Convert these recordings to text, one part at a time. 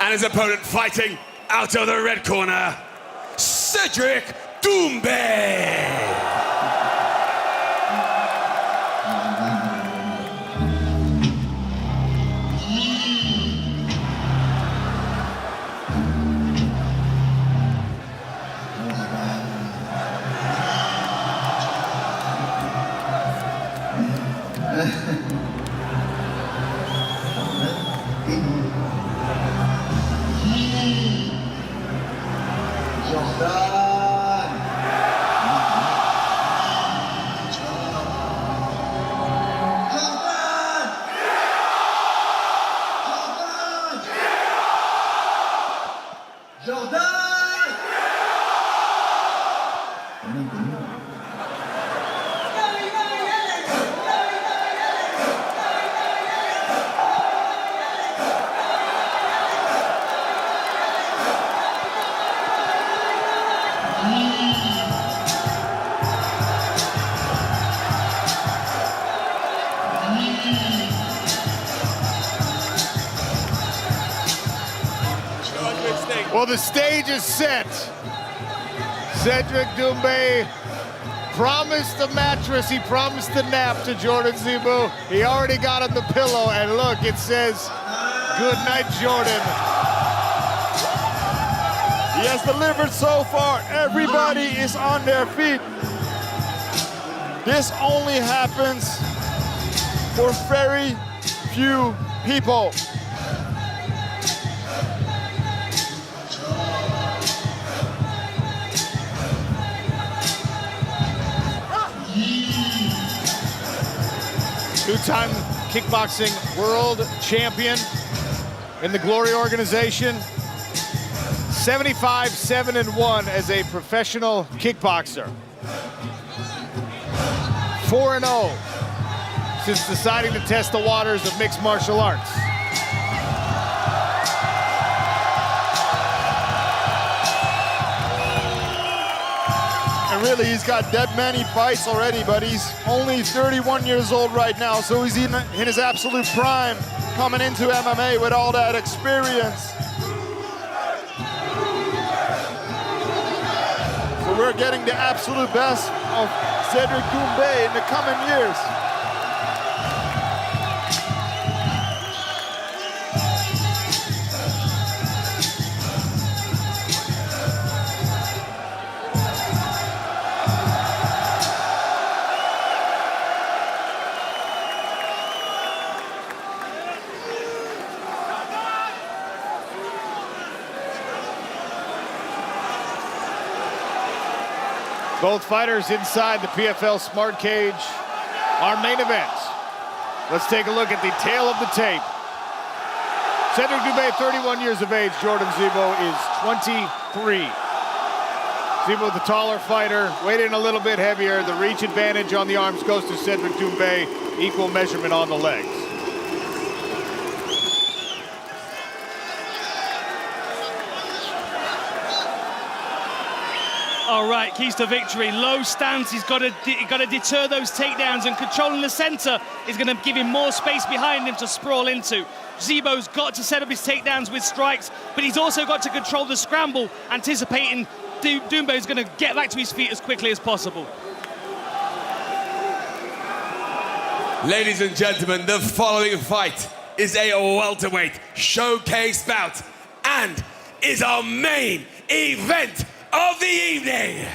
And his opponent fighting out of the red corner, CÉDRIC DOUMBE. Jordan! Well, the stage is set. CÉDRIC DOUMBE promised the mattress, he promised the nap to Jordan Zebo. He already got him the pillow, and look, it says, "Good night, Jordan." He has delivered so far. Everybody is on their feet. This only happens for very few people. Two-time kickboxing world champion in the Glory organization. 75-7-1 as a professional kickboxer. 4-0 since deciding to test the waters of mixed martial arts. And really, he's got that many fights already, but he's only 31 years old right now, so he's in his absolute prime coming into MMA with all that experience. So we're getting the absolute best of CÉDRIC DOUMBE in the coming years. Both fighters inside the PFL Smart Cage. Our main event. Let's take a look at the tail of the tape. CÉDRIC DOUMBE, 31 years of age. Jordan Zebo is 23. Zebo, the taller fighter, weighed in a little bit heavier. The reach advantage on the arms goes to CÉDRIC DOUMBE. Equal measurement on the legs. All right, keys to victory. Low stance, he's got to deter those takedowns, and controlling the center is going to give him more space behind him to sprawl into. Zebo's got to set up his takedowns with strikes, but he's also got to control the scramble, anticipating Doumbe is going to get back to his feet as quickly as possible. Ladies and gentlemen, the following fight is a welterweight showcase bout and is our main event of the evening.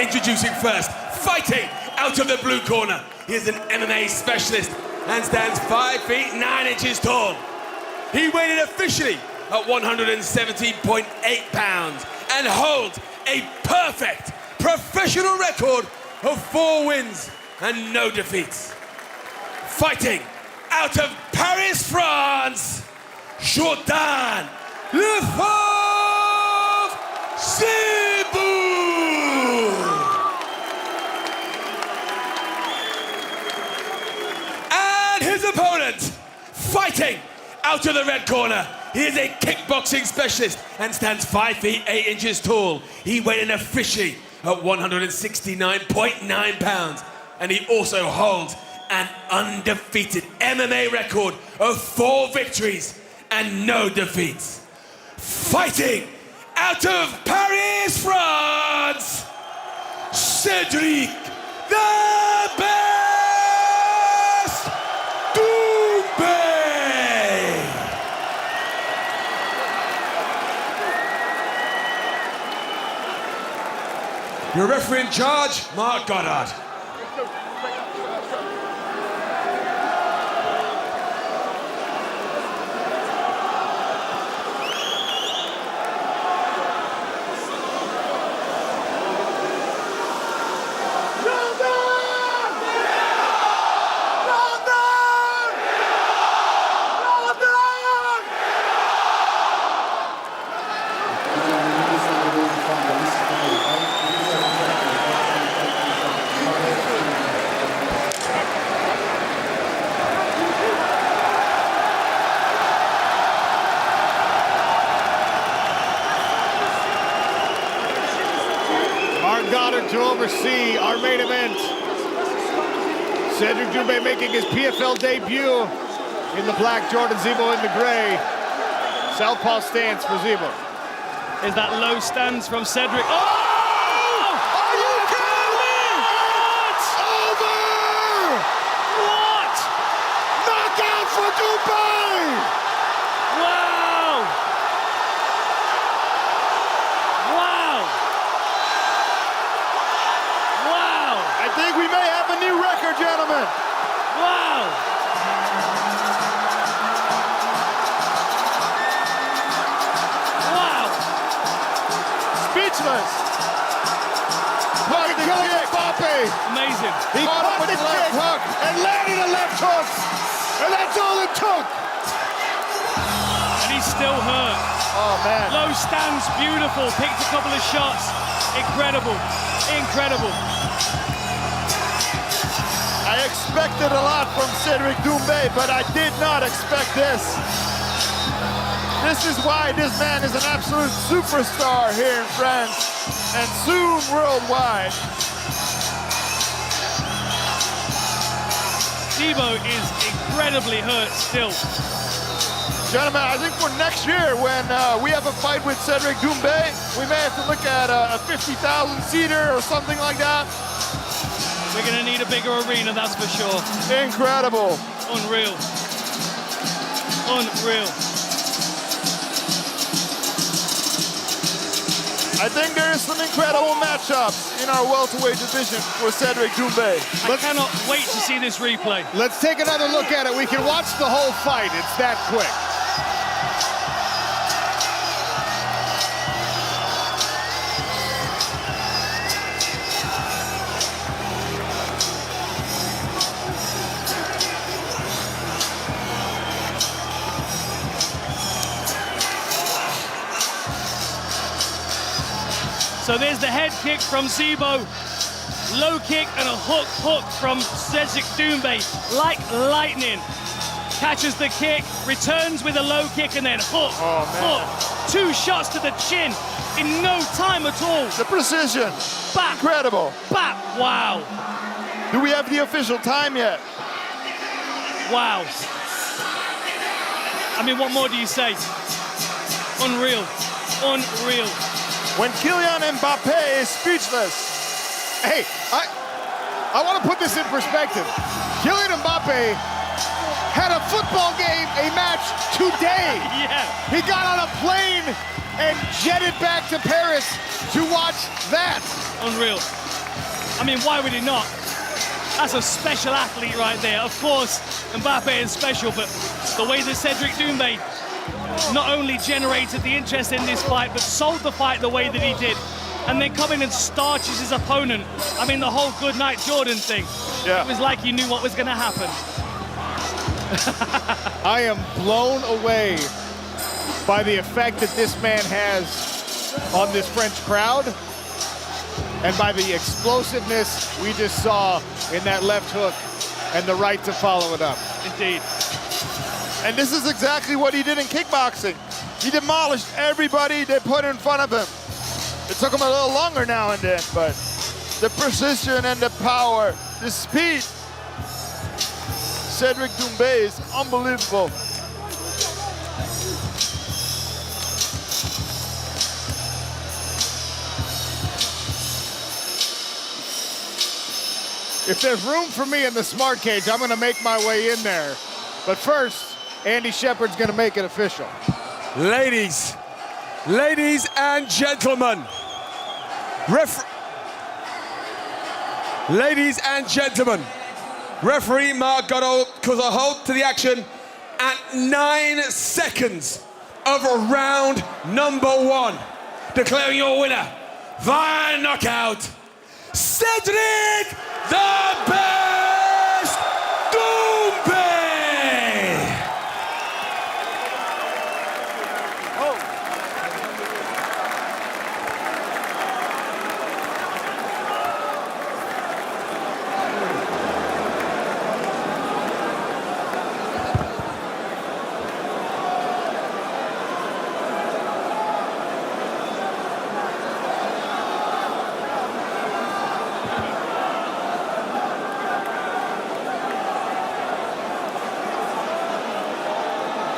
Introducing first, fighting out of the blue corner. He is an MMA specialist and stands 5 feet 9 inches tall. He weighed in officially at 170.8 pounds and holds a perfect professional record of 4 wins and no defeats. Fighting out of Paris, France, Jordan Zebo! And his opponent, fighting out of the red corner. He is a kickboxing specialist and stands 5 feet 8 inches tall. He weighed in officially at 169.9 pounds. And he also holds an undefeated MMA record of 4 victories and no defeats. Fighting out of Paris, France, Cédric the Best Doumbé. Your referee in charge, Mark Goddard. Goddard to oversee our main event. Cédric Doumbé making his PFL debut in the black, Jordan Zebo in the gray. Southpaw stance for Zebo. Is that low stance from Cédric? Oh! Are you kidding me? It's over! What? Knockout for Doumbé! Wow! Wow! Wow! I think we may have a new record, gentlemen. Wow! Wow! Speechless. Look at killing Mbappe. Amazing. He caught the left hook and landed a left hook. And that's all it took. And he's still hurt. Oh, man. Low stance, beautiful. Picked a couple of shots. Incredible. Incredible. I expected a lot from Cédric Doumbé, but I did not expect this. This is why this man is an absolute superstar here in France and soon worldwide. Zebo is incredibly hurt still. Gentlemen, I think for next year when we have a fight with Cédric Doumbé, we may have to look at a 50,000 seater or something like that. We're going to need a bigger arena, that's for sure. Incredible. Unreal. Unreal. I think there is some incredible matchups in our welterweight division for Cédric Doumbé. I cannot wait to see this replay. Let's take another look at it. We can watch the whole fight. It's that quick. So there's the head kick from Zebo. Low kick and a hook from Cédric Doumbé, like lightning. Catches the kick, returns with a low kick, and then hook. Two shots to the chin in no time at all. The precision. Bap. Incredible. Bap. Wow. Do we have the official time yet? Wow. I mean, what more do you say? Unreal. Unreal. When Kylian Mbappe is speechless. Hey, I want to put this in perspective. Kylian Mbappe had a football game, a match today. Yeah. He got on a plane and jetted back to Paris to watch that. Unreal. I mean, why would he not? That's a special athlete right there. Of course, Mbappe is special, but the way that Cédric Doumbé not only generated the interest in this fight, but sold the fight the way that he did, and then come in and starches his opponent. I mean, the whole good night Jordan thing. Yeah. It was like he knew what was going to happen. I am blown away by the effect that this man has on this French crowd and by the explosiveness we just saw in that left hook and the right to follow it up. Indeed. And this is exactly what he did in kickboxing. He demolished everybody they put in front of him. It took him a little longer now and then, but the precision and the power, the speed. Cédric Doumbé is unbelievable. If there's room for me in the smart cage, I'm gonna make my way in there. But first, Andy Shepard's gonna make it official. Ladies and gentlemen, ladies and gentlemen, referee Mark calls a halt to the action at 9 seconds of round number 1. Declaring your winner via knockout, CÉDRIC DOUMBE!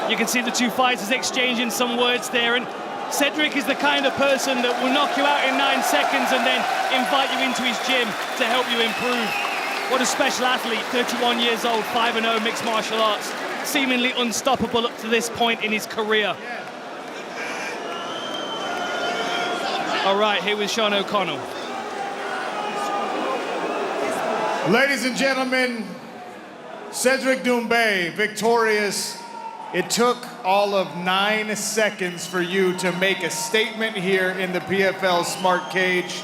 You can see the two fighters exchanging some words there, and Cedric is the kind of person that will knock you out in 9 seconds and then invite you into his gym to help you improve. What a special athlete, 31 years old, 5-0 mixed martial arts, seemingly unstoppable up to this point in his career. All right, here with Sean O'Connell. Ladies and gentlemen, Cédric Doumbé victorious. It took all of 9 seconds for you to make a statement here in the PFL Smart Cage.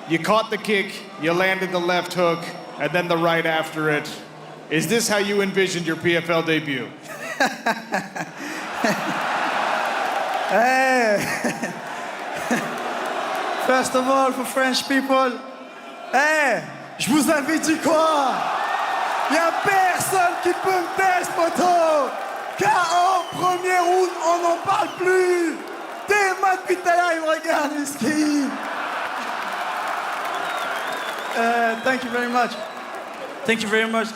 You caught the kick, you landed the left hook, and then the right after it. Is this how you envisioned your PFL debut? Hey. First of all, for French people, hey, je vous avais dit quoi? Y'a personne qui peut me tester, poteau! KO, premier round, on n'en parle plus! Tellement depuis tout à l'heure, il me regarde, miskin! Thank you very much. Thank you very much.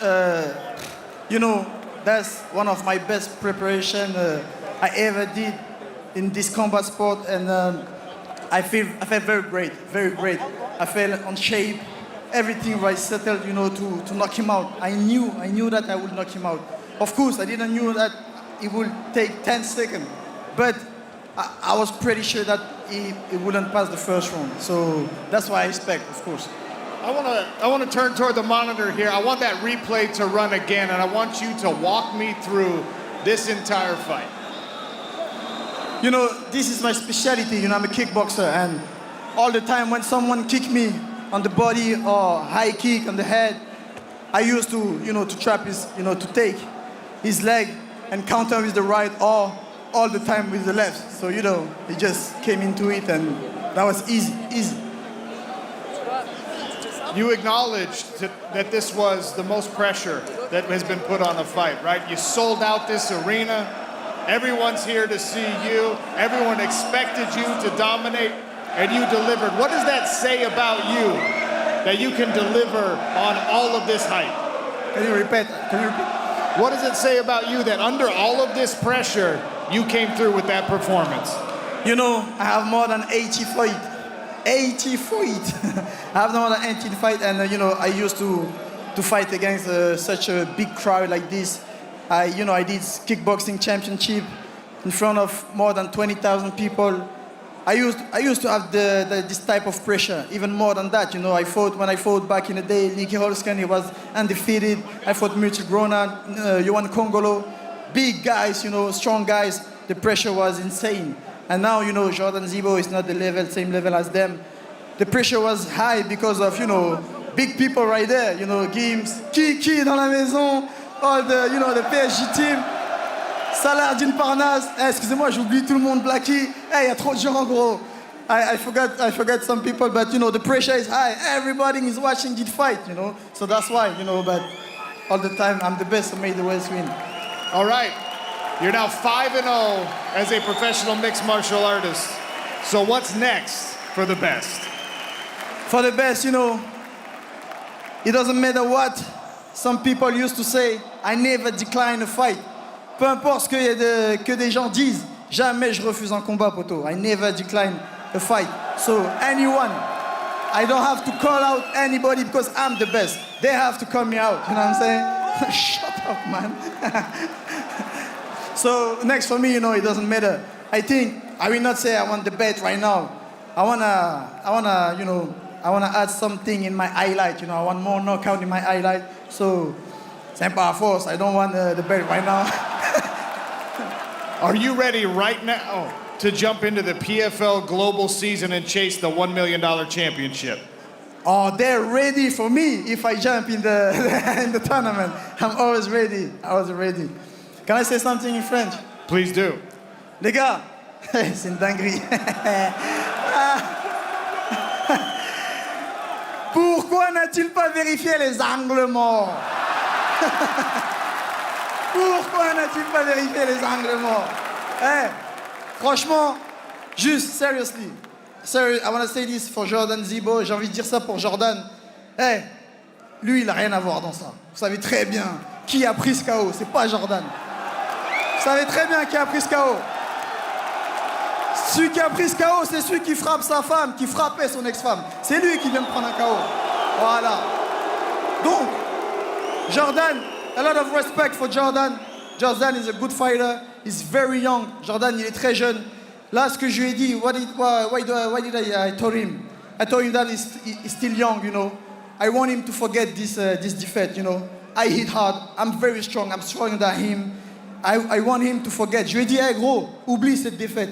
You know, that's one of my best preparation I ever did in this combat sport, and I felt very great, very great. I felt on shape. Everything was settled, you know, to knock him out. I knew that I would knock him out. Of course, I didn't know that it would take 10 seconds, but I was pretty sure that he wouldn't pass the first round. So that's what I expect, of course. I want to turn toward the monitor here. I want that replay to run again, and I want you to walk me through this entire fight. You know, this is my specialty. You know, I'm a kickboxer, and all the time when someone kick me on the body or high kick on the head, I used to, you know, to trap his, you know, to take his leg and counter with the right, or all the time with the left. So, you know, he just came into it, and that was easy. You acknowledged that this was the most pressure that has been put on the fight, right? You sold out this arena. Everyone's here to see you. Everyone expected you to dominate, and you delivered. What does that say about you, that you can deliver on all of this hype? Can you repeat? What does it say about you that under all of this pressure, you came through with that performance? You know, I have more than 80 fights. 80 fights. I have more than 18 fights, and you know, I used to fight against such a big crowd like this. I did kickboxing championship in front of more than 20,000 people. I used to have this type of pressure, even more than that. You know, when I fought back in the day, Nicky Holskan, he was undefeated. I fought Mitchell Grona, Yohan Kongolo, big guys, you know, strong guys. The pressure was insane. And now, you know, Jordan Zebo is not the same level as them. The pressure was high because of, you know, big people right there. You know, Gims, Kiki dans la maison, all the, you know, the PSG team. Saladin Parnas, excusez-moi, j'oublie tout le monde, Blackie. Hey, y a trop de gens, gros. I forgot some people, but, you know, the pressure is high. Everybody is watching this fight, you know. So that's why, you know, but all the time, I'm the best who made the West win. All right. You're now 5-0 as a professional mixed martial artist. So what's next for the best? For the best, you know, it doesn't matter what some people used to say, I never decline a fight. Peu importe ce que des gens disent, jamais je refuse un combat, poto. I never decline a fight. So anyone I don't have to call out anybody because I'm the best. They have to call me out, you know what I'm saying? Shut up, man. So next for me, you know, it doesn't matter. I will not say I want the belt right now. I wanna, you know, I wanna add something in my highlight, you know, I want more knockout in my highlight. So, c'est pas force, I don't want the belt right now. Are you ready right now to jump into the PFL global season and chase the $1 million championship? Oh, they're ready for me if I jump in the, in the tournament. I'm always ready, Can I say something in French? Please do. Les gars, c'est une dinguerie. Pourquoi n'a-t-il pas vérifié les angles morts? Pourquoi n'a-t-il pas vérifié les angles morts? Hey, franchement, juste, seriously, I want to say this for Jordan Zebo. J'ai envie de dire ça pour Jordan. Hey, lui, il n'a rien à voir dans ça. Vous savez très bien qui a pris ce KO. C'est pas Jordan. Vous savez très bien qui a pris ce KO. Celui qui a pris ce KO, c'est celui qui frappe sa femme, qui frappait son ex-femme. C'est lui qui vient de prendre un KO. Voilà. Donc, Jordan, a lot of respect for Jordan. Jordan is a good fighter. He's very young. Jordan, il est très jeune. Là, ce que je lui ai dit, why did I told him? I told him that he's still young, you know. I want him to forget this defeat, you know. I hit hard. I'm very strong. I'm stronger than him. I want him to forget. Je lui ai dit, hey gros, oublie cette défaite.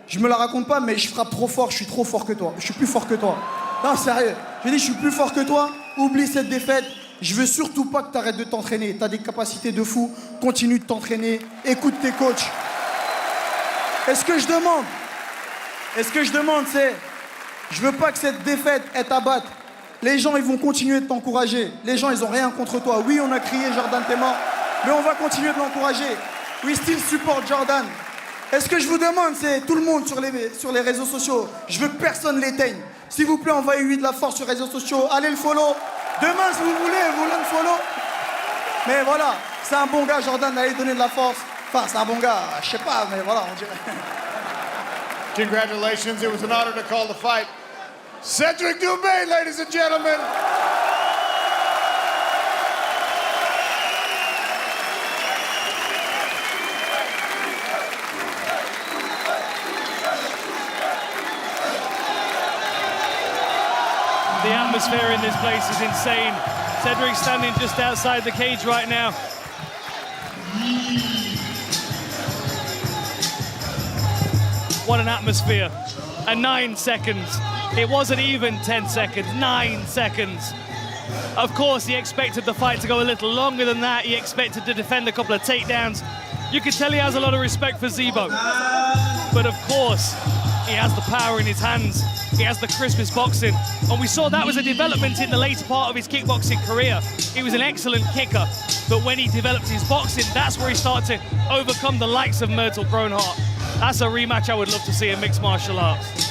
Je me la raconte pas, mais je frappe trop fort. Je suis trop fort que toi. Je suis plus fort que toi. Non, sérieux. Je lui ai dit, je suis plus fort que toi. Oublie cette défaite. Je veux surtout pas que tu arrêtes de t'entraîner. Tu as des capacités de fou. Continue de t'entraîner. Écoute tes coachs. Et ce que je demande, c'est, je veux pas que cette défaite, elle t'abatte. Les gens, ils vont continuer de t'encourager. Les gens, ils ont rien contre toi. Oui, on a crié Jordan t'es mort, mais on va continuer de l'encourager. We still support Jordan. Et ce que je vous demande, c'est tout le monde sur les réseaux sociaux. Je veux que personne l'éteigne. S'il vous plaît, envoyez-lui de la force sur les réseaux sociaux. Allez le follow. Demain, si vous voulez le follow. Mais voilà, c'est un bon gars, Jordan, allez donner de la force. Enfin, c'est un bon gars, je sais pas, mais voilà, on dirait. Congratulations, it was an honor to call the fight. CÉDRIC DOUMBE, ladies and gentlemen. The atmosphere in this place is insane. Cédric standing just outside the cage right now. What an atmosphere. And 9 seconds. It wasn't even 10 seconds, 9 seconds. Of course, he expected the fight to go a little longer than that. He expected to defend a couple of takedowns. You can tell he has a lot of respect for Zebo. But of course, he has the power in his hands. He has the crispest boxing. And we saw that was a development in the later part of his kickboxing career. He was an excellent kicker. But when he developed his boxing, that's where he started to overcome the likes of Myrtle Groenhart. That's a rematch I would love to see in mixed martial arts.